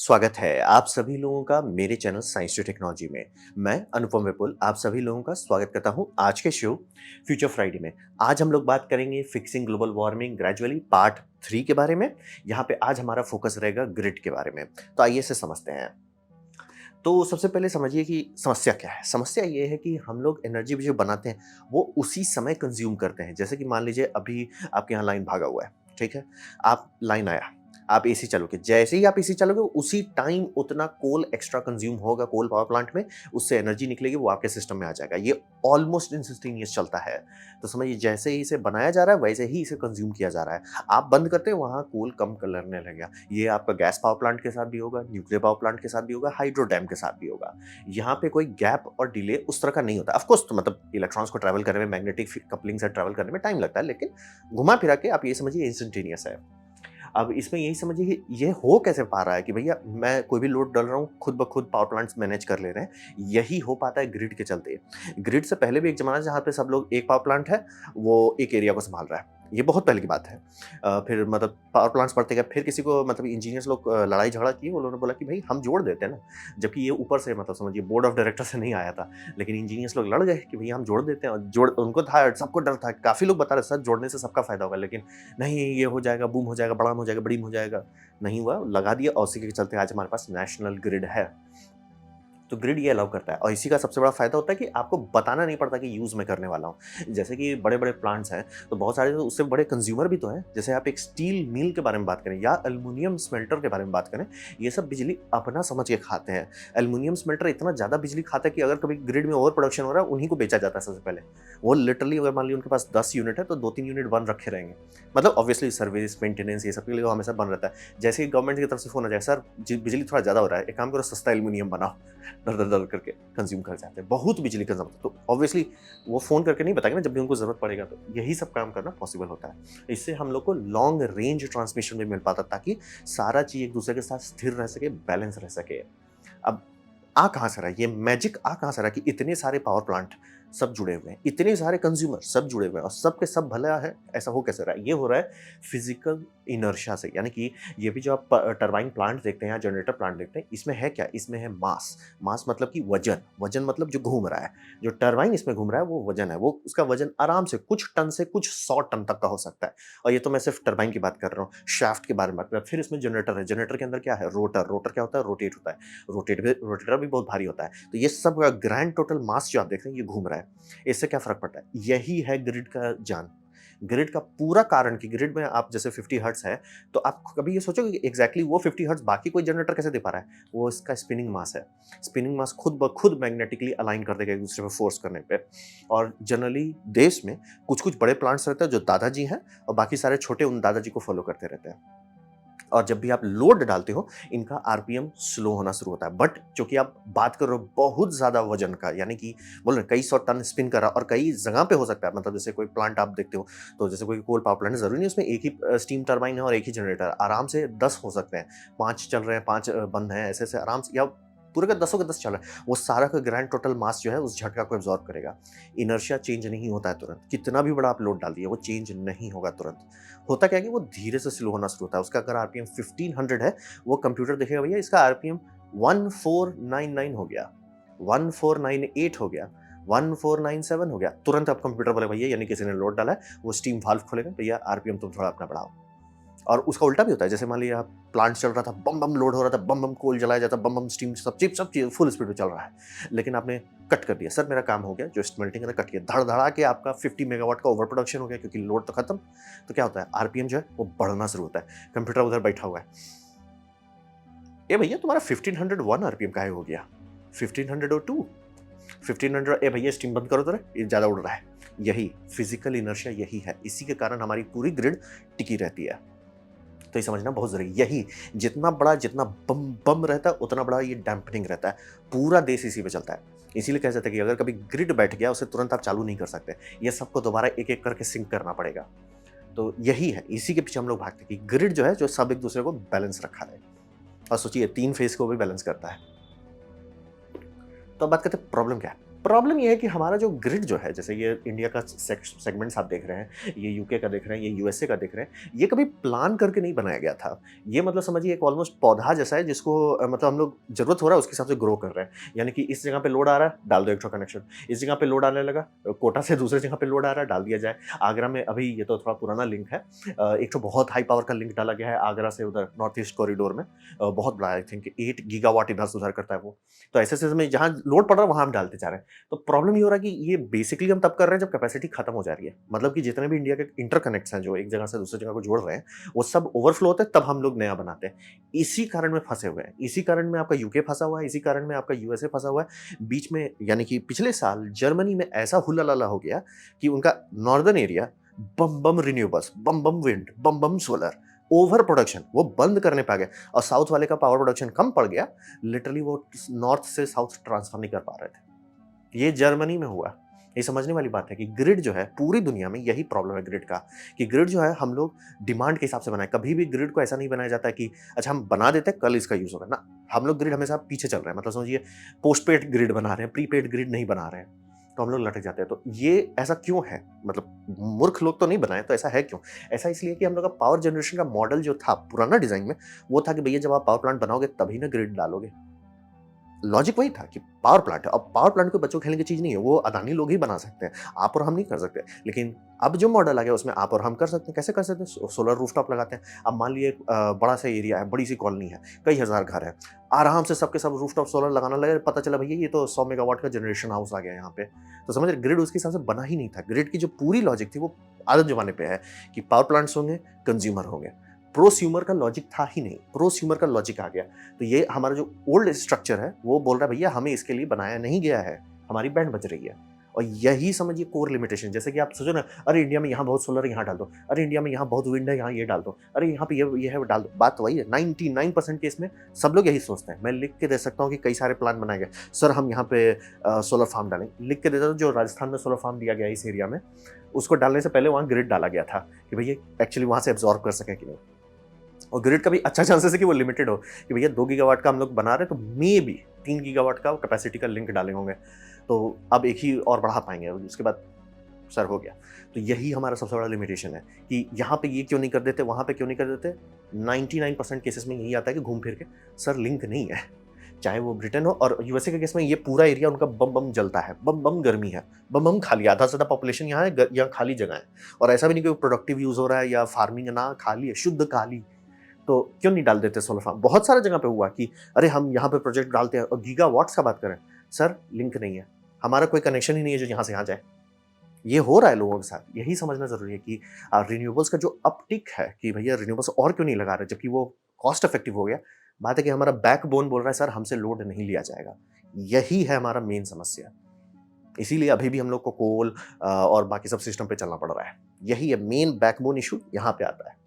स्वागत है आप सभी लोगों का मेरे चैनल साइंस टू टेक्नोलॉजी में। मैं अनुपम विपुल आप सभी लोगों का स्वागत करता हूं आज के शो फ्यूचर फ्राइडे में। आज हम लोग बात करेंगे fixing global warming gradually part 3 के बारे में। यहाँ पे आज हमारा फोकस रहेगा ग्रिड के बारे में। तो आइए इसे समझते हैं। तो सबसे पहले समझिए कि समस्या क्या है। समस्या ये है कि हम लोग एनर्जी जो बनाते हैं वो उसी समय कंज्यूम करते हैं। जैसे कि मान लीजिए अभी आपके यहाँ लाइन भागा हुआ है, ठीक है। आप लाइन आया, आप एसी चलोगे, जैसे ही आप एसी चलोगे उसी टाइम उतना कोल एक्स्ट्रा कंज्यूम होगा कोल पावर प्लांट में, उससे एनर्जी निकलेगी, वो आपके सिस्टम में आ जाएगा। ये ऑलमोस्ट इंस्टेंटेनियस चलता है। तो समझिए जैसे ही इसे बनाया जा रहा है वैसे ही इसे कंज्यूम किया जा रहा है। आप बंद करते हैं वहाँ कोल कम करने लगेगा। ये आपका गैस पावर प्लांट के साथ भी होगा, न्यूक्लियर पावर प्लांट के साथ भी होगा, हाइड्रो डैम के साथ भी होगा। यहाँ पे कोई गैप और डिले उस तरह का नहीं होता। ऑफ कोर्स तो मतलब इलेक्ट्रॉन्स को ट्रैवल करने में, मैग्नेटिक कपलिंग से ट्रैवल करने में टाइम लगता है, लेकिन घुमा फिरा के आप ये समझिए इंस्टेंटेनियस है। अब इसमें यही समझिए कि ये हो कैसे पा रहा है कि भैया मैं कोई भी लोड डाल रहा हूँ, खुद ब खुद पावर प्लांट्स मैनेज कर ले रहे हैं। यही हो पाता है ग्रिड के चलते। ग्रिड से पहले भी एक ज़माना जहाँ पे सब लोग, एक पावर प्लांट है, वो एक एरिया को सँभाल रहा है। ये बहुत पहले की बात है। फिर मतलब पावर प्लांट्स बढ़ते गए, फिर किसी को मतलब इंजीनियर्स लोग लड़ाई झगड़ा किए, उन्होंने बोला कि भई हम जोड़ देते हैं ना। जबकि ये ऊपर से मतलब समझिए बोर्ड ऑफ डायरेक्टर से नहीं आया था। लेकिन इंजीनियर्स लोग लड़ गए कि भैया हम जोड़ देते हैं, और जोड़ उनको था, सबको डर था। काफ़ी लोग बता रहे सर जोड़ने से सबका फ़ायदा होगा, लेकिन नहीं ये हो जाएगा, बूम हो जाएगा, बड़ाम हो जाएगा, बड़ीम हो जाएगा। नहीं हुआ, लगा दिया, और उसी के चलते आज हमारे पास नेशनल ग्रिड है। तो ग्रिड ये अलाउ करता है, और इसी का सबसे बड़ा फायदा होता है कि आपको बताना नहीं पड़ता कि यूज़ मैं करने वाला हूँ। जैसे कि बड़े-बड़े प्लांट्स हैं, तो बहुत सारे तो उससे बड़े कंज्यूमर भी तो हैं। जैसे आप एक स्टील मिल के बारे में बात करें या एल्युमिनियम स्मेल्टर के बारे में बात करें, ये सब बिजली अपना समझ के खाते हैं। एल्युमिनियम स्मेल्टर इतना ज़्यादा बिजली खाता है कि अगर कभी ग्रिड में ओवर प्रोडक्शन हो रहा है, उन्हीं को बेचा जाता है सबसे पहले। वो लिटरली अगर मान लीजिए उनके पास 10 यूनिट है, तो 2-3 यूनिट बंद रखे रहेंगे। मतलब ऑब्वियसली सर्विस, मेंटेनेंस ये सब के लिए वो हमेशा बंद रहता है। जैसे ही गवर्नमेंट की तरफ से फ़ोन आ जाए, सर बिजली थोड़ा ज़्यादा हो रहा है, एक काम करो सस्ता एल्युमिनियम बनाओ। डल-डल-डल करके कंज़्यूम कर जाते हैं। बहुत बिजली कंज़्यूम होता है। तो ऑब्वियसली वो फ़ोन करके नहीं बताएँगे ना, जब भी उनको ज़रूरत पड़ेगा, तो यही सब काम करना पॉसिबल होता है। इससे हम लोग को लॉन्ग रेंज ट्रांसमिशन भी मिल पाता है, ताकि सारा चीज़ एक दूसरे के साथ स्थिर रह सके, बैलेंस रह सके। अब आ कहाँ से रहा है? ये मैजिक आ कहाँ से रहा है कि इतने सारे पावर प्लांट सब जुड़े हुए हैं, इतने सारे कंज्यूमर सब जुड़े हुए हैं, और सब के सब भला है, ऐसा हो कैसे रहा है? ये हो रहा है फिज़िकल इनर्शिया से। यानी कि ये भी जो आप टरबाइन प्लांट देखते हैं या जनरेटर प्लांट देखते हैं, इसमें है क्या? इसमें है मास। मास मतलब कि वजन, वजन मतलब जो घूम रहा है। जो टरबाइन इसमें घूम रहा है वो वजन है। वो उसका वजन आराम से कुछ टन से कुछ 100 टन तक का हो सकता है। और ये तो मैं सिर्फ टरबाइन की बात कर रहा हूँ, शाफ्ट के बारे में बात कर रहा हूँ। फिर इसमें जनरेटर है। जनरेटर के अंदर क्या है? रोटर। रोटर क्या होता है? रोटेट होता है। रोटेटर भी बहुत भारी होता है। तो ये सब ग्रैंड टोटल मास जो आप देख रहे हैं, ये घूम रहा है। इससे क्या फ़र्क पड़ता है? यही है ग्रिड का जान। ग्रिड का पूरा कारण कि ग्रिड में आप जैसे 50 हर्ट्ज़ है, तो आप कभी ये सोचोगे कि एग्ज़ैक्टली वो 50 हर्ट्ज़ बाकी कोई जनरेटर कैसे दे पा रहा है? वो इसका स्पिनिंग मास है। स्पिनिंग मास खुद ब खुद मैग्नेटिकली अलाइन कर देगा एक-दूसरे पे फ़ोर्स करने पे। और जनरली देश में कुछ-कुछ बड़े प्लांट्स रहते हैं जो दादाजी हैं, और बाकी सारे छोटे उन दादाजी को फ़ॉलो करते रहते हैं। और जब भी आप लोड डालते हो, इनका आरपीएम स्लो होना शुरू होता है। बट चूँकि आप बात कर रहे हो बहुत ज़्यादा वज़न का, यानी कि बोल रहे हैं कई 100 टन स्पिन कर रहा है, और कई जगह पे हो सकता है। मतलब जैसे कोई प्लांट आप देखते हो, तो जैसे कोई कोल पावर प्लांट है, ज़रूरी नहीं उसमें एक ही स्टीम टरबाइन है और एक ही जनरेटर, आराम से 10 हो सकते हैं। 5 चल रहे हैं, 5 बंद हैं, ऐसे-ऐसे आराम से, या पूरे का दसों के 10 चल रहा है। वो सारा का ग्रैंड टोटल मास जो है उस झटका को एब्ज़ॉर्ब करेगा। इनर्शिया चेंज नहीं होता है तुरंत। कितना भी बड़ा आप लोड डाल दिए, वो चेंज नहीं होगा तुरंत। होता क्या है कि वो धीरे से स्लो होना शुरू होता है। उसका अगर आरपीएम 1500 है, वो कंप्यूटर देखेगा भैया इसका आरपीएम 1499 हो गया, 1498 हो गया, 1497 हो गया। तुरंत आप कंप्यूटर बोलेगा भैया यानी किसी ने लोड डाला है, वो स्टीम वाल्व खोलेगा, भैया आरपीएम तुम थोड़ा अपना बढ़ाओ। और उसका उल्टा भी होता है। जैसे मान लीजिए आप प्लांट चल रहा था, बम-बम लोड हो रहा था, बम-बम कोल जलाया जाता, बम-बम स्टीम, सब चीज़ फुल स्पीड में चल रहा है। लेकिन आपने कट कर दिया, सर मेरा काम हो गया, जो स्मेल्टिंग है ना कट किया, धड़-धड़ा के आपका 50 मेगावाट का ओवर प्रोडक्शन हो गया, क्योंकि लोड तो खत्म। तो क्या होता है? आरपीएम जो है वो बढ़ना शुरू होता है। कंप्यूटर उधर बैठा हुआ है, "ए भैया तुम्हारा 1501 आरपीएम काहे हो गया? 1502, 1500, ए भैया स्टीम बंद करो ज़रा, ये ज़्यादा उड़ रहा है।" यही फिजिकल इनर्शिया यही है। इसी के कारण हमारी पूरी ग्रिड टिकी रहती है। तो ये समझना बहुत ज़रूरी है। यही जितना बड़ा, जितना बम बम रहता है, उतना बड़ा ये डैम्पनिंग रहता है। पूरा देश इसी पे चलता है। इसीलिए कहा जाता है कि अगर कभी ग्रिड बैठ गया, उसे तुरंत आप चालू नहीं कर सकते। ये सबको दोबारा एक-एक करके सिंक करना पड़ेगा। तो यही है, इसी के पीछे हम लोग भागते हैं कि ग्रिड जो है, जो सब एक-दूसरे को बैलेंस रखा है। और सोचिए 3 फेज़ को भी बैलेंस करता है। तो अब बात करते हैं प्रॉब्लम क्या है? प्रॉब्लम ये है कि हमारा जो ग्रिड जो है, जैसे ये इंडिया का सेगमेंट्स आप देख रहे हैं, ये यूके का देख रहे हैं, ये यूएसए का देख रहे हैं, ये कभी प्लान करके नहीं बनाया गया था। ये मतलब समझिए एक ऑलमोस्ट पौधा जैसा है जिसको मतलब हम लोग ज़रूरत हो रहा है उसके हिसाब से ग्रो कर रहे हैं। यानी कि इस जगह पे लोड आ रहा है, डाल दो एक्स्ट्रा कनेक्शन। इस जगह पे लोड आने लगा, कोटा से दूसरी जगह पे लोड आ रहा है, डाल दिया जाए। आगरा में अभी ये तो थोड़ा पुराना लिंक है, एक तो बहुत हाई पावर का लिंक डाला गया है आगरा से उधर नॉर्थ ईस्ट कॉरिडोर में, बहुत बड़ा, आई थिंक 8 गीगावाट इधर से उधर करता है वो। तो ऐसे-ऐसे में जहाँ लोड पड़ रहा है वहाँ हम डालते जा रहे हैं। तो प्रॉब्लम ये हो रहा है कि ये बेसिकली हम तब कर रहे हैं जब कैपेसिटी खत्म हो जा रही है। मतलब कि जितने भी इंडिया के इंटरकनेक्ट्स हैं जो एक जगह से दूसरी जगह को जोड़ रहे हैं, वो सब ओवरफ्लो होते हैं तब हम लोग नया बनाते हैं। इसी कारण में फँसे हुए हैं। इसी कारण में आपका यूके फँसा हुआ है, इसी कारण में आपका यूएसए फँसा हुआ है। बीच में यानी कि पिछले साल जर्मनी में ऐसा हुल्ला-लल्ला हो गया कि उनका नॉर्दर्न एरिया बम-बम रिन्यूएबल्स, बम-बम विंड, बम-बम सोलर, ओवर प्रोडक्शन वो बंद करने पे आ गए और साउथ वाले का पावर प्रोडक्शन कम पड़ गया। लिटरली वो नॉर्थ से साउथ ट्रांसफर नहीं कर पा रहे थे। ये जर्मनी में हुआ। ये समझने वाली बात है कि ग्रिड जो है पूरी दुनिया में यही प्रॉब्लम है ग्रिड का, कि ग्रिड जो है हम लोग डिमांड के हिसाब से बनाए। कभी भी ग्रिड को ऐसा नहीं बनाया जाता है कि अच्छा हम बना देते हैं कल इसका यूज़ होगा ना। हम लोग ग्रिड हमेशा पीछे चल रहे हैं। मतलब समझिए पोस्टपेड ग्रिड बना रहे हैं, प्रीपेड ग्रिड नहीं बना रहे हैं। तो हम लोग लटक जाते हैं। तो ये ऐसा क्यों है? मतलब मूर्ख लोग तो नहीं बनाए, तो ऐसा है क्यों? ऐसा इसलिए कि हम लोग का पावर जनरेशन का मॉडल जो था पुराना डिज़ाइन में, वो था कि भैया जब आप पावर प्लांट बनाओगे तभी ना ग्रिड डालोगे। लॉजिक वही था कि पावर प्लांट है। अब पावर प्लांट कोई बच्चों खेलने की चीज़ नहीं है, वो अदानी लोग ही बना सकते हैं, आप और हम नहीं कर सकते। लेकिन अब जो मॉडल आ गया उसमें आप और हम कर सकते हैं। कैसे कर सकते हैं? सोलर रूफटॉप लगाते हैं। अब मान लीजिए एक बड़ा सा एरिया है, बड़ी सी कॉलोनी है, कई हज़ार घर हैं, आराम से सबके सब रूफटॉप सोलर लगाना लगे, पता चला भैया ये तो 100 मेगावाट का जनरेशन हाउस आ गया यहाँ पे। तो समझ रहे, ग्रिड उसके हिसाब से बना ही नहीं था। ग्रिड की जो पूरी लॉजिक थी वो आदत जमाने पे है कि पावर प्लांट्स होंगे, कंज्यूमर होंगे। प्रोस्यूमर का लॉजिक था ही नहीं, प्रोस्यूमर का लॉजिक आ गया। तो ये हमारा जो ओल्ड स्ट्रक्चर है वो बोल रहा है भैया हमें इसके लिए बनाया नहीं गया है, हमारी बैंड बज रही है। और यही समझिए कोर लिमिटेशन। जैसे कि आप सोचो ना, अरे इंडिया में यहाँ बहुत सोलर है यहाँ डाल दो, अरे इंडिया में यहाँ बहुत विंड है यहाँ ये डाल दो, अरे यहाँ पे ये है वो डाल दो। बात तो वही है, 99% केस में सब लोग यही सोचते हैं। मैं लिख के दे सकता हूँ कि कई सारे प्लान बनाए गए, सर हम यहाँ पे सोलर फार्म डालेंगे, लिख के देता हूँ। जो राजस्थान में सोलर फार्म दिया गया इस एरिया में, उसको डालने से पहले वहाँ ग्रिड डाला गया था कि भैया एक्चुअली वहाँ से एब्जॉर्ब कर सकें कि नहीं। और ग्रिड का भी अच्छा चांसेस है कि वो लिमिटेड हो, कि भैया 2 गीगावाट का हम लोग बना रहे हैं तो मे बी 3 गीगावाट का कैपेसिटी का लिंक डाले होंगे, तो अब एक ही और बढ़ा पाएंगे, उसके बाद सर हो गया। तो यही हमारा सबसे बड़ा लिमिटेशन है कि यहाँ पे ये क्यों नहीं कर देते, वहाँ पे क्यों नहीं कर देते। 99% केसेस में यही आता है कि घूम फिर के सर लिंक नहीं है। चाहे वो ब्रिटेन हो और यूएसए के केस में ये पूरा एरिया उनका बम बम जलता है, बम बम गर्मी है, बम बम खाली, आधा से ज़्यादा पॉपुलेशन यहाँ है, यहाँ खाली जगह है। और ऐसा भी नहीं कि प्रोडक्टिव यूज़ हो रहा है या फार्मिंग, ना खाली है, शुद्ध खाली। तो क्यों नहीं डाल देते सोलर फार्म? बहुत सारे जगह पे हुआ कि अरे हम यहाँ पे प्रोजेक्ट डालते हैं, और गीगावाट्स का बात करें, सर लिंक नहीं है, हमारा कोई कनेक्शन ही नहीं है जो यहाँ से यहाँ जाए। ये हो रहा है लोगों के साथ। यही समझना ज़रूरी है कि रिन्यूएबल्स का जो अपटिक है कि भैया रिन्यूएबल्स और क्यों नहीं लगा रहे, जबकि वो कॉस्ट इफेक्टिव हो गया। बात है कि हमारा बैकबोन बोल रहा है सर हमसे लोड नहीं लिया जाएगा। यही है हमारा मेन समस्या। इसीलिए अभी भी हम लोग को कोल और बाकी सब सिस्टम पे चलना पड़ रहा है। यही है मेन बैकबोन इशू, यहाँ पे आता है।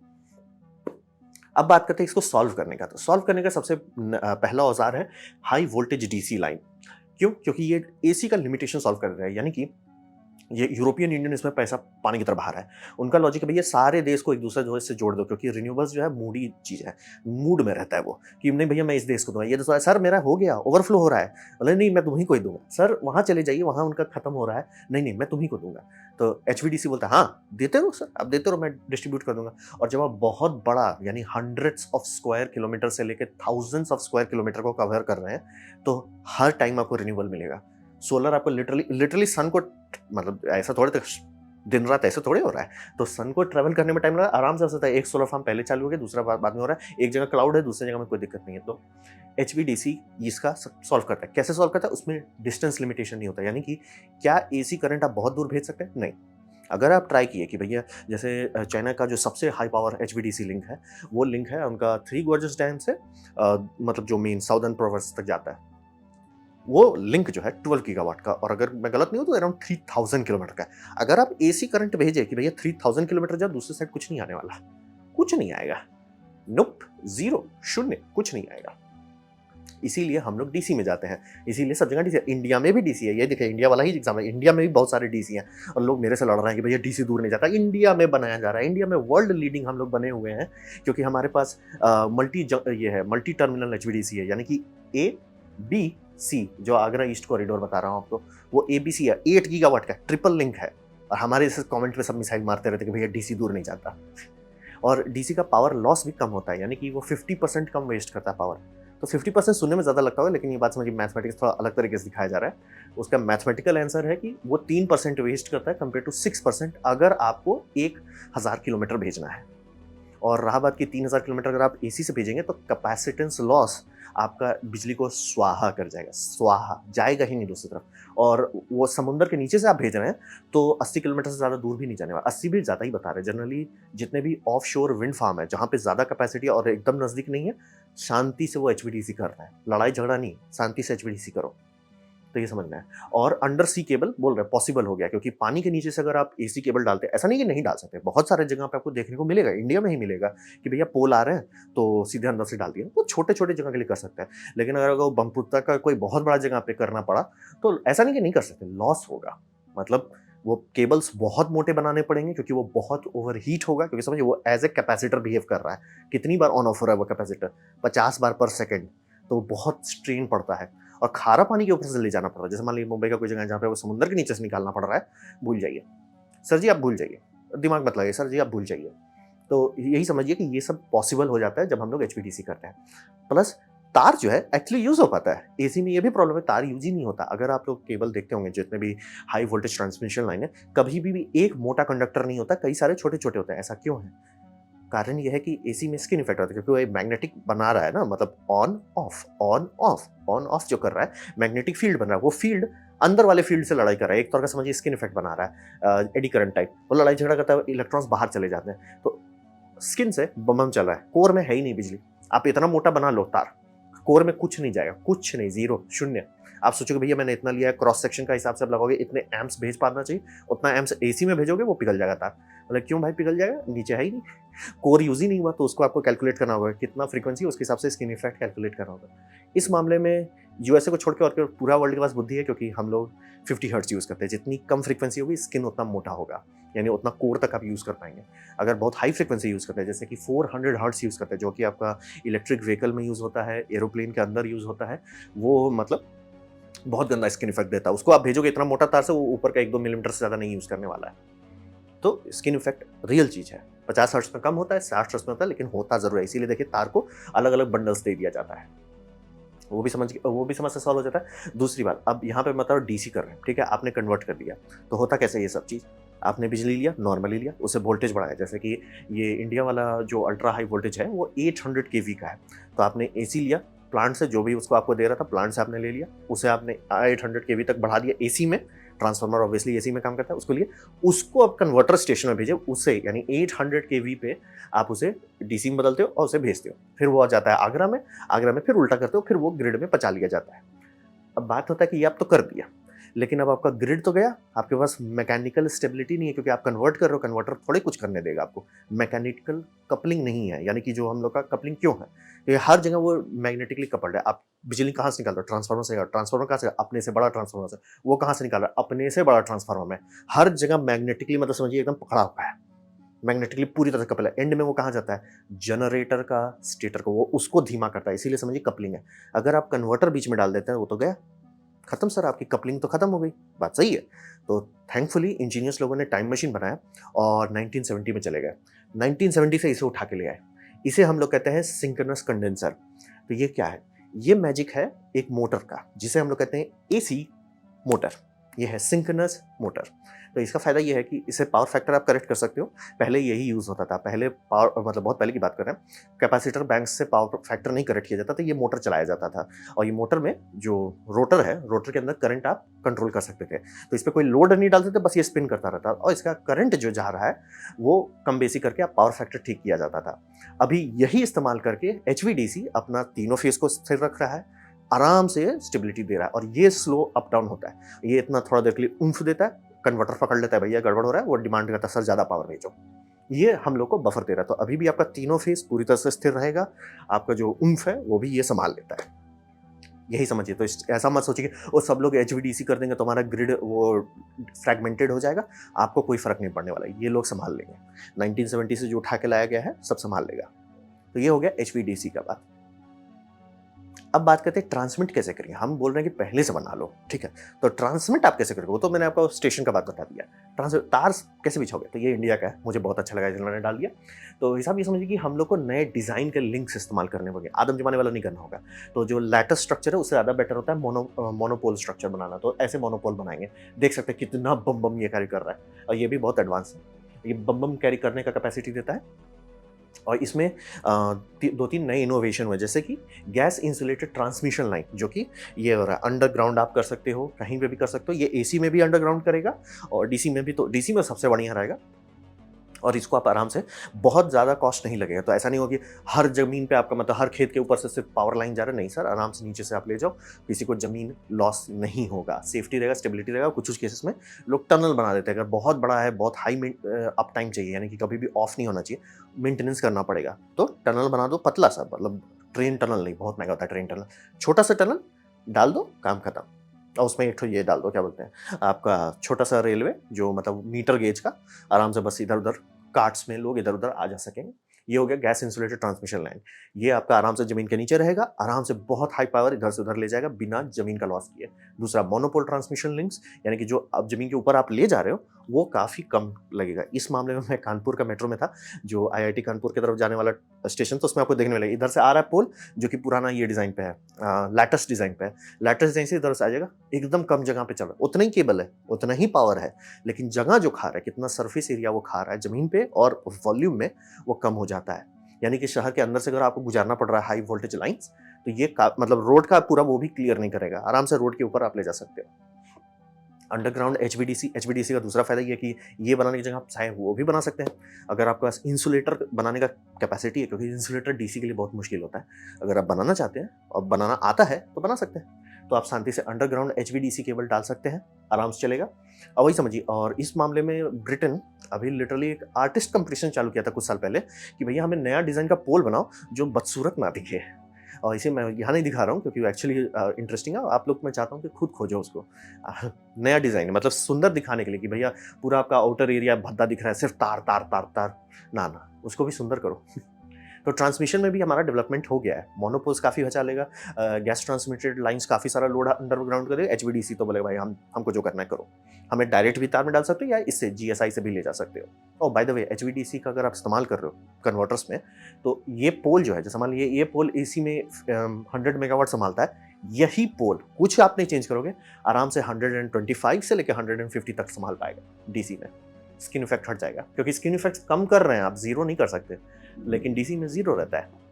अब बात करते हैं इसको सॉल्व करने का। तो सॉल्व करने का सबसे पहला औजार है हाई वोल्टेज डीसी लाइन। क्यों? क्योंकि ये एसी का लिमिटेशन सॉल्व कर रहा है। यानी कि ये यूरोपियन यूनियन इसमें पैसा पानी की तरह बहा रहा है। उनका लॉजिक है भैया सारे देश को एक दूसरे जो है से जोड़ दो, क्योंकि रिन्यूएबल्स जो है मूडी चीज़ है, मूड में रहता है वो कि नहीं भैया मैं इस देश को दूंगा, ये देश सर मेरा हो गया ओवरफ्लो हो रहा है, बोले नहीं मैं तुम्ही को ही दूंगा, सर वहाँ चले जाइए वहाँ उनका खत्म हो रहा है, नहीं नहीं मैं तुम्ही को दूंगा। तो एचवीडीसी बोलता है हाँ देते रहो सर, आप देते रहो मैं डिस्ट्रीब्यूट कर दूंगा। और जब आप बहुत बड़ा यानी हंड्रेड्स ऑफ स्क्वायर किलोमीटर से लेकर थाउजेंड्स ऑफ स्क्वायर किलोमीटर को कवर कर रहे हैं, तो हर टाइम आपको रिन्यूएबल मिलेगा। सोलर आपको लिटरली सन को, मतलब ऐसा थोड़े तक दिन रात ऐसे थोड़े हो रहा है, तो सन को ट्रैवल करने में टाइम लगा, आराम से हो सकता है। एक सोलर फार्म पहले चालू हो गया, दूसरा बाद में हो रहा है, एक जगह क्लाउड है दूसरी जगह में कोई दिक्कत नहीं है। तो एचवीडीसी इसका सॉल्व करता है। कैसे सॉल्व करता है? उसमें डिस्टेंस लिमिटेशन नहीं होता। यानी कि क्या एसी करंट आप बहुत दूर भेज सकते हैं? नहीं। अगर आप ट्राई किए कि भैया जैसे चाइना का जो सबसे हाई पावर एचवीडीसी लिंक है, वो लिंक है उनका 3 गॉर्जस डैम से मतलब जो मेन साउदर्न प्रोविंस तक जाता है, वो लिंक जो है 12 गीगावाट का, और अगर मैं गलत नहीं हूं तो अराउंड 3000 किलोमीटर का है। अगर आप एसी करंट भेजे कि भैया 3000 किलोमीटर जाओ, दूसरी साइड कुछ नहीं आने वाला, कुछ नहीं आएगा, नोप, जीरो, शून्य, कुछ नहीं आएगा। इसीलिए हम लोग डीसी में जाते हैं, इसीलिए सब जगह डीसी है। इंडिया में भी डीसी है, ये देखिए इंडिया वाला ही एग्जाम है, इंडिया में भी बहुत सारे डीसी हैं। और लोग मेरे से लड़ रहे हैं कि भैया डीसी दूर नहीं जाता, इंडिया में बनाया जा रहा है। इंडिया में वर्ल्ड लीडिंग हम लोग बने हुए हैं, क्योंकि हमारे पास ये है मल्टी टर्मिनल एचवीडीसी है। यानी कि ए बी सी, जो आगरा ईस्ट कॉरिडोर बता रहा हूँ आपको, वो ABC है, 8 गीगावाट का ट्रिपल लिंक है। और हमारे इस कमेंट पे सब मिसाइल मारते रहते कि भैया डीसी दूर नहीं जाता। और डीसी का पावर लॉस भी कम होता है, यानी कि वो 50% कम वेस्ट करता है पावर। तो 50% सुनने में ज़्यादा लगता होगा, लेकिन ये बात समझिए, मैथमेटिक्स थोड़ा अलग तरीके से दिखाया जा रहा है। उसका मैथमेटिकल आंसर है कि वो 3% वेस्ट करता है कंपेयर टू 6% अगर आपको 1000 किलोमीटर भेजना है। और रहा बात कि 3000 किलोमीटर अगर आप एसी से भेजेंगे तो कैपेसिटेंस लॉस आपका बिजली को स्वाहा कर जाएगा, स्वाहा जाएगा ही नहीं दूसरी तरफ। और वो समुद्र के नीचे से आप भेज रहे हैं तो 80 किलोमीटर से ज़्यादा दूर भी नहीं जाने वाला, 80 भी ज़्यादा ही बता रहे हैं। जनरली जितने भी ऑफ शोर विंड फार्म है जहाँ पे ज़्यादा कैपेसिटी और एकदम नज़दीक नहीं है, शांति से वो एचवीडीसी कर रहा है, लड़ाई झगड़ा नहीं, शांति से एचवीडीसी करो। तो ये समझना है। और अंडर सी केबल बोल रहे हैं पॉसिबल हो गया, क्योंकि पानी के नीचे से अगर आप एसी केबल डालते हैं, ऐसा नहीं कि नहीं डाल सकते, बहुत सारे जगह पे आपको देखने को मिलेगा, इंडिया में ही मिलेगा कि भैया पोल आ रहे हैं तो सीधे अंदर से डाल दिया। वो छोटे छोटे जगह के लिए कर सकते हैं, लेकिन अगर वो ब्रह्मपुत्र का कोई बहुत बड़ा जगह पे करना पड़ा तो ऐसा नहीं कि नहीं कर सकते, लॉस होगा। मतलब वो केबल्स बहुत मोटे बनाने पड़ेंगे, क्योंकि वो बहुत ओवर हीट होगा, क्योंकि समझिए वो एज ए कैपेसिटर बिहेव कर रहा है। कितनी बार ऑन ऑफ हो रहा है वो कैपेसिटर, 50 बार पर सेकेंड, तो बहुत स्ट्रेन पड़ता है। और खारा पानी के ऊपर से ले जाना पड़ रहा है, जैसे मान लीजिए मुंबई का कोई जगह है जहाँ पे वो समुद्र के नीचे से निकालना पड़ रहा है, भूल जाइए सर जी, आप भूल जाइए, दिमाग मत लगाइए सर जी, आप भूल जाइए। तो यही समझिए कि ये सब पॉसिबल हो जाता है जब हम लोग एचवीडीसी करते हैं। प्लस तार जो है एक्चुअली यूज हो पाता है, एसी में ये भी प्रॉब्लम है, तार यूज ही नहीं होता। अगर आप लोग केबल देखते होंगे, जितने भी हाई वोल्टेज ट्रांसमिशन लाइन है, कभी भी एक मोटा कंडक्टर नहीं होता, कई सारे छोटे छोटे होते हैं। ऐसा क्यों है? कारण यह है कि एसी में स्किन इफेक्ट होता है, क्योंकि वो मैग्नेटिक बना रहा है ना, मतलब on off on off on off जो कर रहा है, मैग्नेटिक फील्ड बन रहा है। वो फील्ड अंदर वाले फील्ड से लड़ाई कर रहा है, एक तौर का समझिए स्किन इफेक्ट बना रहा है, एडी करंट टाइप। वो लड़ाई झगड़ा करता है, इलेक्ट्रॉन्स बाहर चले जाते हैं, तो स्किन से बम चल रहा है, कोर में है ही नहीं बिजली। आप इतना मोटा बना लो तार, कोर में कुछ नहीं जाएगा, कुछ नहीं, जीरो, शून्य। आप सोचोगे भैया मैंने इतना लिया है, क्रॉस सेक्शन का हिसाब से आप लगाओगे, इतने एम्प्स भेज पाना चाहिए, उतना एम्प्स एसी में भेजोगे, वो पिघल जाएगा तार। मतलब क्यों भाई पिघल जाएगा? नीचे है ही नहीं, कोर यूज ही नहीं हुआ, तो उसको आपको कैलकुलेट करना होगा कितना फ्रीक्वेंसी, उसके हिसाब से स्किन इफेक्ट कैलकुलेट करना होगा। इस मामले में यूएसए को छोड़ के और पूरा वर्ल्ड के पास बुद्धि है, क्योंकि हम लोग 50 हर्ट्ज यूज करते हैं। जितनी कम फ्रीक्वेंसी होगी स्किन उतना मोटा होगा, यानी उतना कोर तक आप यूज कर पाएंगे। अगर बहुत हाई फ्रीक्वेंसी यूज करते हैं, जैसे कि 400 हर्ट्ज यूज करते हैं, जो कि आपका इलेक्ट्रिक व्हीकल में यूज होता है, एरोप्लेन के अंदर यूज होता है, वो मतलब बहुत गंदा स्किन इफेक्ट देता है। उसको आप भेजोगे इतना मोटा तार से, वो ऊपर का 1-2 मिलीमीटर से ज़्यादा नहीं यूज़ करने वाला है। तो स्किन इफेक्ट रियल चीज़ है। 50 हर्ट्ज में कम होता है, 60 हर्ट्ज में होता है, लेकिन होता ज़रूर है। इसीलिए देखिए तार को अलग-अलग बंडल्स दे दिया जाता है। वो भी समस्या सॉल्व हो जाता है। दूसरी बात, अब यहाँ पे मतलब डीसी कर रहे हैं, ठीक है? आपने कन्वर्ट कर दिया, तो होता कैसे ये सब चीज़? आपने बिजली लिया, नॉर्मली लिया, उससे वोल्टेज बढ़ाया। जैसे कि ये इंडिया वाला जो अल्ट्रा हाई वोल्टेज है, वो 800 केवी का है। तो आपने एसी लिया, प्लांट से जो भी उसको आपको दे रहा था, प्लांट से आपने ले लिया, उसे आपने 800 केवी तक बढ़ा दिया एसी में। ट्रांसफार्मर ऑब्वियसली एसी में काम करता है, उसको लिए, उसको अब कन्वर्टर स्टेशन में भेजे, उससे यानी 800 केवी पे आप उसे डीसी में बदलते हो और उसे भेजते हो। फिर वो आ जाता है आगरा में, आगरा में फिर उल्टा करते हो, फिर वो ग्रिड में पचा लिया जाता है। अब बात होता है कि ये आप तो कर दिया, लेकिन अब आपका ग्रिड तो गया, आपके पास मैकेनिकल स्टेबिलिटी नहीं है, क्योंकि आप कन्वर्ट कर रहे हो, कन्वर्टर थोड़े कुछ करने देगा आपको। मैकेनिकल कपलिंग नहीं है, यानी कि जो हम लोग का कपलिंग क्यों है, ये हर जगह वो मैग्नेटिकली कपल्ड है। आप बिजली कहाँ से निकाल रहे हो? ट्रांसफार्मर से। ट्रांसफार्मर कहाँ से? अपने से बड़ा ट्रांसफार्मर से। वो कहाँ से निकाल रहा है? अपने से बड़ा ट्रांसफार्मर में। हर जगह मैग्नेटिकली, मतलब समझिए एकदम पकड़ा हुआ है, मैग्नेटिकली पूरी तरह से कपल है। एंड में वो कहाँ जाता है? जनरेटर का, स्टेटर को, वो उसको धीमा करता है, इसीलिए समझिए कपलिंग है। अगर आप कन्वर्टर बीच में डाल देते हैं, वो तो गया, खत्म सर, आपकी कपलिंग तो खत्म हो गई। बात सही है। तो थैंकफुली इंजीनियर्स लोगों ने टाइम मशीन बनाया और 1970 में चले गए। 1970 से इसे उठा के ले आए। इसे हम लोग कहते हैं सिंक्रोनस कंडेंसर। तो ये क्या है? ये मैजिक है एक मोटर का, जिसे हम लोग कहते हैं एसी मोटर। ये है सिंक्रोनस मोटर। तो इसका फायदा ये है कि इससे पावर फैक्टर आप करेक्ट कर सकते हो। पहले यही यूज होता था, पहले पावर, मतलब बहुत पहले की बात कर रहे हैं, कैपेसिटर बैंक से पावर फैक्टर नहीं करेक्ट किया जाता था, ये मोटर चलाया जाता था। और ये मोटर में जो रोटर है, रोटर के अंदर करंट आप कंट्रोल कर सकते थे। तो इस पर कोई लोड नहीं डालते थे, बस ये स्पिन करता रहता, और इसका करंट जो जा रहा है वो कम बेसी करके आप पावर फैक्टर ठीक किया जाता था। अभी यही इस्तेमाल करके एचवीडीसी अपना तीनों फेज को स्थिर रख रहा है, आराम से स्टेबिलिटी दे रहा है, और ये स्लो अप डाउन होता है। ये इतना थोड़ा देर के लिए उम्फ देता है, कन्वर्टर पकड़ लेता है, भैया गड़बड़ हो रहा है, वो डिमांड करता है सर ज़्यादा पावर भेजो। ये हम लोग को बफर दे रहा है। तो अभी भी आपका तीनों फेज पूरी तरह से स्थिर रहेगा, आपका जो उम्फ है वो भी ये संभाल लेता है। यही समझिए। तो ऐसा मत सोचिए कि वो सब लोग एचवीडीसी कर देंगे तो हमारा ग्रिड वो फ्रैगमेंटेड हो जाएगा, आपको कोई फर्क नहीं पड़ने वाला, ये लोग संभाल लेंगे। 1970 से जो उठा के लाया गया है सब संभाल लेगा। तो ये हो गया एचवीडीसी का बात। अब बात करते हैं ट्रांसमिट कैसे करेंगे। हम बोल रहे हैं कि पहले से बना लो, ठीक है। तो ट्रांसमिट आप कैसे करोगे, वो तो मैंने आपको स्टेशन का बात बता दिया। तार कैसे बिछाओगे, तो ये इंडिया का है, मुझे बहुत अच्छा लगा इन्होंने डाल दिया। तो हिसाब ये समझिए कि हम लोग को नए डिज़ाइन के लिंक्स इस्तेमाल करने होंगे, आदम जमाने वाला नहीं करना होगा। तो जो लैटिस स्ट्रक्चर है उससे ज़्यादा बेटर होता है मोनोपोल स्ट्रक्चर बनाना। तो ऐसे मोनोपोल बनाएंगे, देख सकते हैं कितना बम बम ये कैरी कर रहा है, और ये भी बहुत एडवांस है। ये बम बम कैरी करने का कैपेसिटी देता है। और इसमें 2-3 नए इनोवेशन हुए, जैसे कि गैस इंसुलेटेड ट्रांसमिशन लाइन, जो कि ये हो रहा है अंडरग्राउंड आप कर सकते हो, कहीं पे भी कर सकते हो। ये एसी में भी अंडरग्राउंड करेगा और डीसी में भी। तो डीसी में सबसे बढ़िया रहेगा, और इसको आप आराम से, बहुत ज़्यादा कॉस्ट नहीं लगेगा। तो ऐसा नहीं होगा कि हर ज़मीन पे आपका मतलब हर खेत के ऊपर से सिर्फ पावर लाइन जा रहा है, नहीं सर, आराम से नीचे से आप ले जाओ, किसी को ज़मीन लॉस नहीं होगा, सेफ्टी रहेगा, स्टेबिलिटी रहेगा। कुछ-कुछ केसेस में लोग टनल बना देते हैं, अगर बहुत बड़ा है, बहुत हाई अप टाइम चाहिए, यानी कि कभी भी ऑफ नहीं होना चाहिए, मेंटेनेंस करना पड़ेगा, तो टनल बना दो पतला-सा, मतलब ट्रेन टनल नहीं, बहुत महँगा होता है ट्रेन टनल, छोटा-सा टनल डाल दो, काम खत्म। और उसमें एक ठो ये डाल दो, क्या बोलते हैं, आपका छोटा-सा रेलवे, जो मतलब मीटर गेज का, आराम से बस इधर-उधर कार्ट्स में लोग इधर-उधर आ जा सकेंगे। ये हो गया गैस इंसुलेटेड ट्रांसमिशन लाइन। ये आपका आराम से ज़मीन के नीचे रहेगा, आराम से बहुत हाई पावर इधर से उधर ले जाएगा बिना ज़मीन का लॉस किए। दूसरा मोनोपोल ट्रांसमिशन लिंक्स, यानी कि जो अब ज़मीन के ऊपर आप ले जा रहे हो, वो काफ़ी कम लगेगा। इस मामले में मैं कानपुर का मेट्रो में था, जो आईआईटी कानपुर की तरफ जाने वाला स्टेशन, तो उसमें आपको देखने मिलेगा, इधर से आ रहा है पोल, जो कि पुराना ये डिज़ाइन पे है, लैटिस डिज़ाइन पे है। लैटिस डिज़ाइन से इधर से आ जाएगा, एकदम कम जगह पे चल रहा है, उतना ही केबल है, उतना ही पावर है, लेकिन जगह जो खा रहा है, कितना सरफेस एरिया वो खा रहा है ज़मीन पे और वॉल्यूम में, वो कम हो जाता है। यानी कि शहर के अंदर से अगर आपको गुजारना पड़ रहा है हाई वोल्टेज लाइन्स, तो ये मतलब रोड का पूरा वो भी क्लियर नहीं करेगा, आराम से रोड के ऊपर आप ले जा सकते हो। अंडरग्राउंड एचवीडीसी का दूसरा फायदा ये है कि ये बनाने की जगह आप चाहे वो भी बना सकते हैं। अगर आपके पास इंसुलेटर बनाने का कैपेसिटी है, क्योंकि इंसुलेटर डीसी के लिए बहुत मुश्किल होता है, अगर आप बनाना चाहते हैं और बनाना आता है तो बना सकते हैं। तो आप शांति से अंडरग्राउंड एचवीडीसी केबल डाल सकते हैं, आराम से चलेगा। और वही समझिए, और इस मामले में ब्रिटेन अभी लिटरली एक आर्टिस्ट कंपटीशन चालू किया था कुछ साल पहले, कि भैया हमें नया डिज़ाइन का पोल बनाओ जो बदसूरत ना दिखे। और इसे मैं यहाँ नहीं दिखा रहा हूँ, क्योंकि एक्चुअली इंटरेस्टिंग है, आप लोग, मैं चाहता हूँ कि खुद खोजो उसको। नया डिज़ाइन मतलब सुंदर दिखाने के लिए, कि भैया पूरा आपका आउटर एरिया भद्दा दिख रहा है, सिर्फ तार तार तार तार, ना ना, उसको भी सुंदर करो। तो ट्रांसमिशन में भी हमारा डेवलपमेंट हो गया है, मोनोपोल्स काफ़ी बचा लेगा, गैस ट्रांसमिटेड लाइन्स काफ़ी सारा लोड अंडरग्राउंड करेगा, एचवीडीसी तो बोलेगा भाई हमको जो करना है करो। हमें डायरेक्ट भी तार में डाल सकते हो, या इससे जीएसआई से भी ले जा सकते हो। और बाय द वे, एचवीडीसी का अगर आप इस्तेमाल कर रहे हो कन्वर्टर्स में, तो ये पोल जो है, जैसे मान लीजिए ये पोल एसी में 100 मेगावाट संभालता है, यही पोल कुछ आप नहीं चेंज करोगे, आराम से 125 से लेकर 150 तक संभाल पाएगा डीसी में। स्किन इफेक्ट हट जाएगा, क्योंकि स्किन इफेक्ट कम कर रहे हैं आप, जीरो नहीं कर सकते, लेकिन डीसी में जीरो रहता है।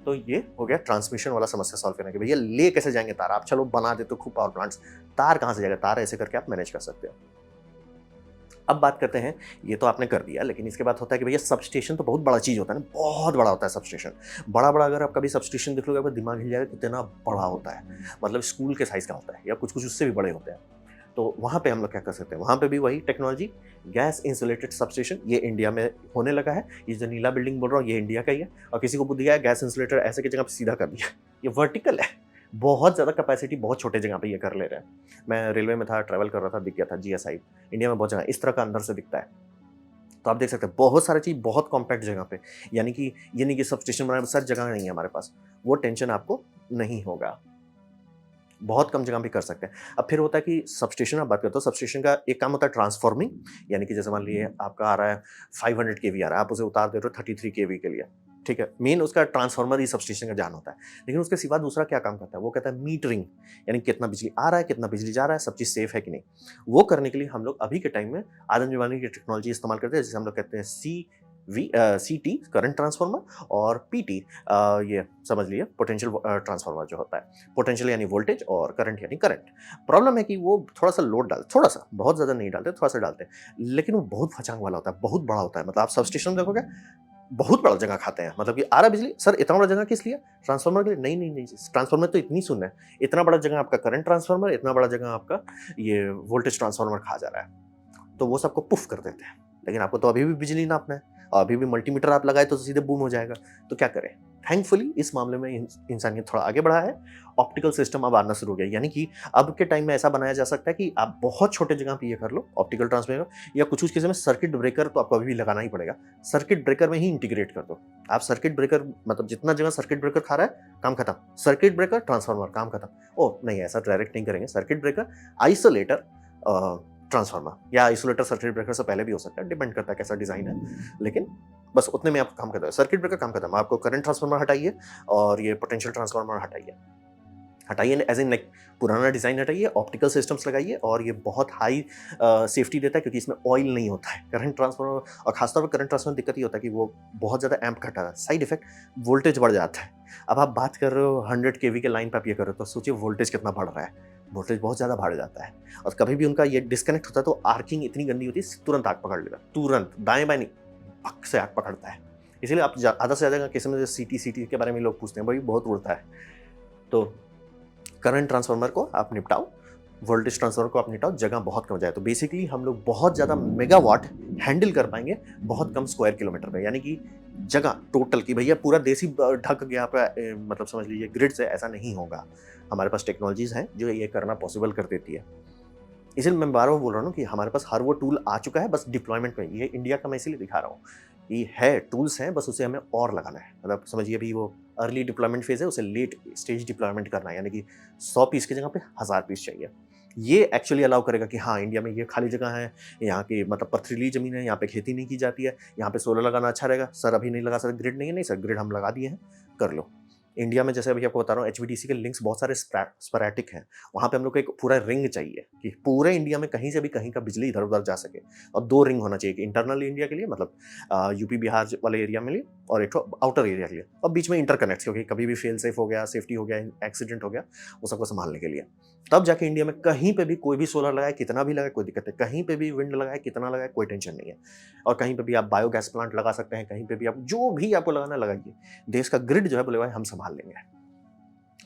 तो ये हो गया ट्रांसमिशन वाला समस्या सॉल्व करने के। भैया ले कैसे जाएंगे तार, आप चलो बना देते हो खूब पावर प्लांट्स, तार कहाँ से जाएगा, तार ऐसे करके आप मैनेज कर सकते हो। अब बात करते हैं, ये तो आपने कर दिया, लेकिन इसके बाद होता है कि भैया सब स्टेशन तो बहुत बड़ा चीज़ होता है ना, बहुत बड़ा होता है सब स्टेशन। बड़ा-बड़ा अगर आप कभी सब स्टेशन देख लोगे, आपका दिमाग हिल जाएगा कितना बड़ा होता है। मतलब स्कूल के साइज़ का होता है, या कुछ-कुछ उससे भी बड़े होते हैं। तो वहाँ पे हम लोग क्या कर सकते हैं, वहाँ पे भी वही टेक्नोलॉजी, गैस इंसुलेटेड सबस्टेशन, ये इंडिया में होने लगा है। ये जो नीला बिल्डिंग बोल रहा हूँ, ये इंडिया का ही है, और किसी को बुद्धि आया गैस इंसुलेटर ऐसे की जगह पे सीधा कर दिया। ये वर्टिकल है, बहुत ज़्यादा कैपेसिटी, बहुत छोटे जगह पे ये कर ले रहे हैं। मैं रेलवे में था, ट्रैवल कर रहा था, दिख गया था जीएसआई। इंडिया में बहुत जगह इस तरह का अंदर से दिखता है। तो आप देख सकते हैं बहुत सारी चीज़ बहुत कॉम्पैक्ट जगह पे, यानी कि ये नहीं कि सबस्टेशन बनाने सर जगह नहीं है हमारे पास, वो टेंशन आपको नहीं होगा। बहुत कम जगह पे कर सकते हैं। अब फिर होता है कि सबस्टेशन आप बात करते हो, सबस्टेशन का एक काम होता है ट्रांसफॉर्मिंग, यानी कि जैसे मान लीजिए आपका आ रहा है 500 केवी आ रहा है, आप उसे उतार दे रहे हो 33 केवी के लिए, ठीक है। मेन उसका ट्रांसफार्मर ही सबस्टेशन का जान होता है, लेकिन उसके सिवा दूसरा क्या काम करता है, वो कहता है मीटरिंग, यानी कितना बिजली आ रहा है, कितना बिजली जा रहा है, सब चीज़ सेफ है कि नहीं। वो करने के लिए हम लोग अभी के टाइम में आदम जमाने की टेक्नोलॉजी इस्तेमाल करते हैं, जिसे हम लोग कहते हैं सीटी करंट ट्रांसफार्मर, और पीटी ये समझ लिए पोटेंशियल ट्रांसफार्मर जो होता है। पोटेंशियल यानी वोल्टेज, और करंट यानी करंट। प्रॉब्लम है कि वो थोड़ा सा लोड थोड़ा सा, बहुत ज़्यादा नहीं डालते, थोड़ा सा डालते हैं, लेकिन वो बहुत फचांग वाला होता है, बहुत बड़ा होता है। मतलब आप सबस्टेशन देखोगे, बहुत बड़ा जगह खाते हैं, मतलब कि आ रहा बिजली, सर इतना बड़ा जगह किस लिए, ट्रांसफार्मर के लिए, नहीं नहीं नहीं, ट्रांसफार्मर तो इतनी सुन है, इतना बड़ा जगह आपका करंट ट्रांसफार्मर, इतना बड़ा जगह आपका ये वोल्टेज ट्रांसफार्मर खा जा रहा है। तो वो सबको पुफ कर देते हैं, लेकिन आपको तो अभी भी बिजली नापना है, और अभी भी मल्टीमीटर आप लगाए तो सीधे बूम हो जाएगा, तो क्या करें। थैंकफुली इस मामले में इंसानियत थोड़ा आगे बढ़ा है। ऑप्टिकल सिस्टम अब आना शुरू हो गया, यानी कि अब के टाइम में ऐसा बनाया जा सकता है कि आप बहुत छोटे जगह पे ये कर लो ऑप्टिकल ट्रांसमीटर, या कुछ-कुछ केस में सर्किट ब्रेकर तो आपको अभी भी लगाना ही पड़ेगा। सर्किट ब्रेकर में ही इंटीग्रेट कर दो। आप सर्किट ब्रेकर मतलब जितना जगह सर्किट ब्रेकर खा रहा है, काम खत्म। सर्किट ब्रेकर, ट्रांसफार्मर, काम खत्म। ओह! नहीं, ऐसा डायरेक्ट नहीं करेंगे। सर्किट ब्रेकर, आइसोलेटर, ट्रांसफार्मर या आइसोलेटर सर्किट ब्रेकर से पहले भी हो सकता है, डिपेंड करता है कैसा डिज़ाइन है। लेकिन बस उतने में आपका काम खत्म है। सर्किट ब्रेकर काम खत्म। आपको करंट ट्रांसफार्मर हटाइए और ये पोटेंशियल ट्रांसफार्मर हटाइए। हटाइए एज़ इन लाइक पुराना डिज़ाइन हटाइए, ऑप्टिकल सिस्टम्स लगाइए और ये बहुत हाई सेफ्टी देता है क्योंकि इसमें ऑयल नहीं होता है। करंट ट्रांसफार्मर और खासतौर पर करंट ट्रांसफार्मर दिक्कत ये होता है कि वो बहुत ज़्यादा एम्प घटा है। साइड इफेक्ट वोल्टेज बढ़ जाता है। अब आप बात कर रहे हो 100 केवी के लाइन पे आप ये कर रहे हो तो सोचिए वोल्टेज कितना बढ़ रहा है। वोल्टेज बहुत ज़्यादा बढ़ जाता है और कभी भी उनका ये डिस्कनेक्ट होता है तो आर्किंग इतनी गंदी होती है, तुरंत आग पकड़ लेगा। तुरंत दाएँ-बाएँ नहीं, भक से आग पकड़ता है। इसीलिए आप आधा से ज़्यादा केस में सीटी के बारे में लोग पूछते हैं, भाई बहुत उड़ता है। तो करंट ट्रांसफार्मर को आप निपटाओ, वोल्टेज ट्रांसफार्मर को आप निपटाओ, जगह बहुत कम जाए। तो बेसिकली हम लोग बहुत ज़्यादा मेगावाट हैंडल कर पाएंगे बहुत कम स्क्वायर किलोमीटर में, यानी कि जगह टोटल की भैया पूरा देश ही ढक गया आपका मतलब समझ लीजिए ग्रिड से, ऐसा नहीं होगा। हमारे पास टेक्नोलॉजीज़ हैं जो ये करना पॉसिबल कर देती है। इसलिए मैं बार-बार बोल रहा हूँ कि हमारे पास हर वो टूल आ चुका है, बस डिप्लॉयमेंट में। ये इंडिया का मैं इसीलिए दिखा रहा हूँ कि है, टूल्स हैं, बस उसे हमें और लगाना है। मतलब समझिए अभी वो अर्ली डिप्लॉयमेंट फेज़ है, उसे लेट स्टेज डिप्लॉयमेंट करना है, यानी कि 100 पीस की जगह पे 1000 पीस चाहिए। ये एक्चुअली अलाउ करेगा कि हाँ, इंडिया में ये खाली जगह है, यहाँ की मतलब पथरीली ज़मीन है, यहाँ पे खेती नहीं की जाती है, यहाँ पे सोलर लगाना अच्छा रहेगा। सर अभी नहीं लगा सकते, ग्रिड नहीं है। नहीं सर, ग्रिड हम लगा दिए हैं, कर लो। इंडिया में जैसे अभी आपको बता रहा हूँ एचवीडीसी के लिंक्स बहुत सारे स्पैरेटिक हैं। वहाँ पे हम लोग को एक पूरा रिंग चाहिए कि पूरे इंडिया में कहीं से भी कहीं का बिजली इधर-उधर जा सके और 2 रिंग होना चाहिए कि इंटरनल इंडिया के लिए मतलब यूपी बिहार वाले एरिया में लिए और एक ठो आउटर एरिया के लिए और बीच में इंटरकनेक्ट, क्योंकि कभी भी फेल सेफ हो गया, सेफ्टी हो गया, एक्सीडेंट हो गया, वो सबको संभालने के लिए। तब जाके इंडिया में कहीं पे भी कोई भी सोलर लगाए, कितना भी लगाए, कोई दिक्कत नहीं। कहीं पे भी विंड लगाए, कितना लगाए, कोई टेंशन नहीं है। और कहीं पे भी आप बायोगैस प्लांट लगा सकते हैं, कहीं पे भी आप जो भी आपको लगाना है लगाइए। देश का ग्रिड जो है बोले भाई हम संभाल लेंगे।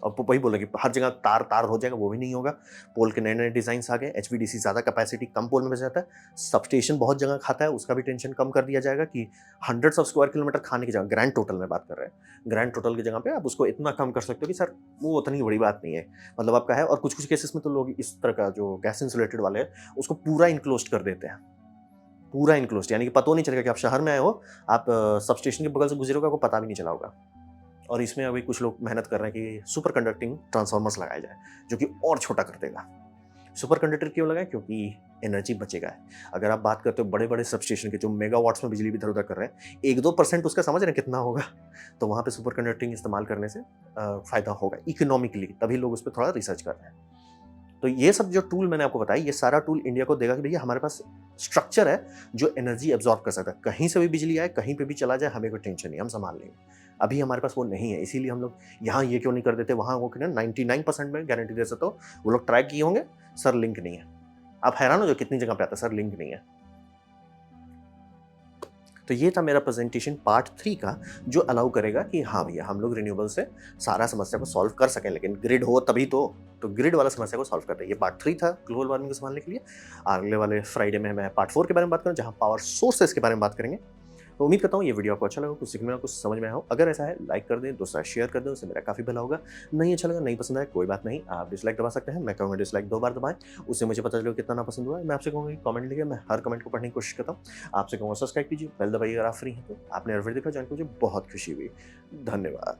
और वही बोला कि हर जगह तार हो जाएगा, वो भी नहीं होगा। पोल के नए-नए डिज़ाइन्स आ गए, एचवीडीसी ज़्यादा कैपेसिटी कम पोल में बच जाता है। सबस्टेशन बहुत जगह खाता है, उसका भी टेंशन कम कर दिया जाएगा कि हंड्रेड्स ऑफ स्क्वायर किलोमीटर खाने की जगह, ग्रैंड टोटल में बात कर रहे हैं। ग्रैंड टोटल की जगह पे आप उसको इतना कम कर सकते हो कि सर वो उतनी बड़ी बात नहीं है। मतलब आपका है और कुछ-कुछ केसेस में तो लोग इस तरह का जो गैस इंसुलेटेड वाले हैं, उसको पूरा इन्क्लोज़्ड कर देते हैं। पूरा इन्क्लोज़्ड यानी कि पता नहीं चलेगा कि आप शहर में आए हो, आप सबस्टेशन के बगल से गुज़रे होगे, आपको पता भी नहीं चला होगा। और इसमें अभी कुछ लोग मेहनत कर रहे हैं कि सुपर कंडक्टिंग ट्रांसफार्मर्स लगाए जाए, जो कि और छोटा कर देगा। सुपर कंडक्टर क्यों लगाएं? क्योंकि एनर्जी बचेगा। अगर आप बात करते हो बड़े-बड़े सबस्टेशन की जो मेगावाट्स में बिजली इधर-उधर कर रहे हैं, 1-2% उसका समझ रहे हैं कितना होगा? तो वहाँ पे सुपर कंडक्टिंग इस्तेमाल करने से फ़ायदा होगा इकोनॉमिकली, तभी लोग उस पे थोड़ा रिसर्च कर रहे हैं। तो ये सब जो टूल मैंने आपको बताया, ये सारा टूल इंडिया को देगा कि भैया हमारे पास स्ट्रक्चर है जो एनर्जी एब्जॉर्ब कर सकता है। कहीं से भी बिजली आए, कहीं पे भी चला जाए, हमें कोई टेंशन नहीं, हम संभाल लेंगे। अभी हमारे पास वो नहीं है, इसीलिए हम लोग यहाँ ये क्यों नहीं कर देते, वहाँ वो क्यों 99% में गारंटी दे सकता हूँ, वो लोग ट्राई किए होंगे, सर लिंक नहीं है। आप हैरान हो जो कितनी जगह पे आता है, सर लिंक नहीं है। तो ये था मेरा प्रेजेंटेशन पार्ट 3 का, जो अलाउ करेगा कि हाँ भैया हम लोग रिन्यूएबल से सारा समस्या को सॉल्व कर सकें, लेकिन ग्रिड हो तभी तो ग्रिड वाला समस्या को सॉल्व करते हैं। ये पार्ट 3 था ग्लोबल वार्मिंग को संभालने के लिए। अगले वाले फ्राइडे में मैं पार्ट 4 के बारे में बात करूँ, जहाँ पावर सोर्सेस के बारे में बात करेंगे। तो उम्मीद करता हूँ ये वीडियो आपको अच्छा लगा, कुछ सीखने में, कुछ समझ में आया हो। अगर ऐसा है लाइक कर दें, दूसरा शेयर कर दें, उससे मेरा काफ़ी भला होगा। नहीं अच्छा लगा, नहीं पसंद आया, कोई बात नहीं, आप डिसलाइक दबा सकते हैं। मैं कहूँगा डिसलाइक 2 बार दबाएँ, उससे मुझे पता चलेगा कितना नापसंद हुआ है। मैं आपसे कहूँगा कमेंट लिखिए, मैं हर कमेंट को पढ़ने की कोशिश करता हूँ। आपसे कहूँगा सब्सक्राइब कीजिए, बेल दबाइए अगर आप फ्री हैं तो। आपने हर वीडियो देखा, जान के मुझे बहुत खुशी हुई। धन्यवाद।